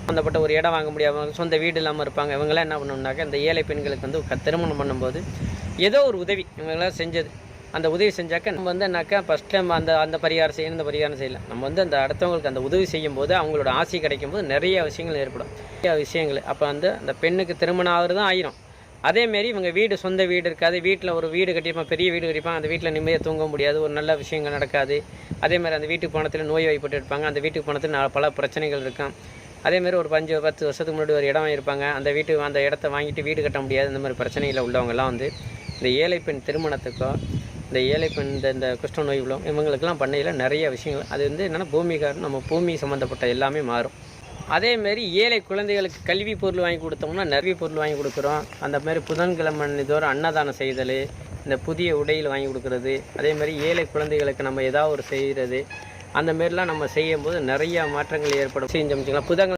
சம்மந்தப்பட்ட ஒரு இடம் வாங்க முடியாமல் சொந்த வீடு இல்லாமல் இருப்பாங்க. இவங்களாம் என்ன பண்ணணும்னாக்கா இந்த ஏழை பெண்களுக்கு வந்து திருமணம் பண்ணும்போது ஏதோ ஒரு உதவி இவங்களாம் செஞ்சது. அந்த உதவி செஞ்சாக்க நம்ம வந்து என்னாக்கா ஃபஸ்ட் டைம் அந்த பரிகாரம் செய்யணும், இந்த பரிகாரம் செய்யலாம். நம்ம வந்து அந்த அடுத்தவங்களுக்கு அந்த உதவி செய்யும்போது அவங்களோட ஆசை கிடைக்கும்போது நிறைய விஷயங்கள் ஏற்படும். நிறைய விஷயங்கள் அப்போ வந்து அந்த பெண்ணுக்கு திருமணம் ஆகிறது தான் ஆயிரும். அதேமாரி இவங்க வீடு சொந்த வீடு இருக்காது. வீட்டில் ஒரு வீடு கட்டியிருப்பான், பெரிய வீடு கட்டியிருப்பான். அந்த வீட்டில் நிம்மதியாக தூங்க முடியாது, ஒரு நல்ல விஷயங்கள் நடக்காது. அதேமாதிரி அந்த வீட்டுக்கு போனத்தில் நோய் வாய்ப்பட்டு இருப்பாங்க. அந்த வீட்டுக்கு போனத்தில் பல பிரச்சனைகள் இருக்கும். அதேமாரி ஒரு 5-10 வருஷத்துக்கு முன்னாடி ஒரு இடம் வாங்கியிருப்பாங்க. அந்த இடத்த வாங்கிட்டு வீடு கட்ட முடியாது. இந்த மாதிரி பிரச்சனையில் உள்ளவங்கெல்லாம் வந்து இந்த ஏழை பெண் திருமணத்துக்கோ இந்த ஏழை பெண் இந்த குஷ்ட நோய் உள்ளவங்க இவங்களுக்கெல்லாம் பண்ணையில் நிறைய விஷயங்கள் அது வந்து என்னென்னா பூமிக்காரன் நம்ம பூமி சம்மந்தப்பட்ட எல்லாமே மாறும். அதேமாரி ஏழை குழந்தைகளுக்கு கல்வி பொருள் வாங்கி கொடுத்தோம்னா நிறைய பொருள் வாங்கி கொடுக்குறோம். அந்த மாதிரி புதன்கிழமை இதோட அன்னதானம் செய்தல், இந்த புதிய உடையில் வாங்கி கொடுக்குறது, அதேமாதிரி ஏழை குழந்தைகளுக்கு நம்ம ஏதாவது ஒரு செய்கிறது, அந்த மாரிலாம் நம்ம செய்யும்போது நிறையா மாற்றங்கள் ஏற்படும். செஞ்சோம்னா புதன்கிழமை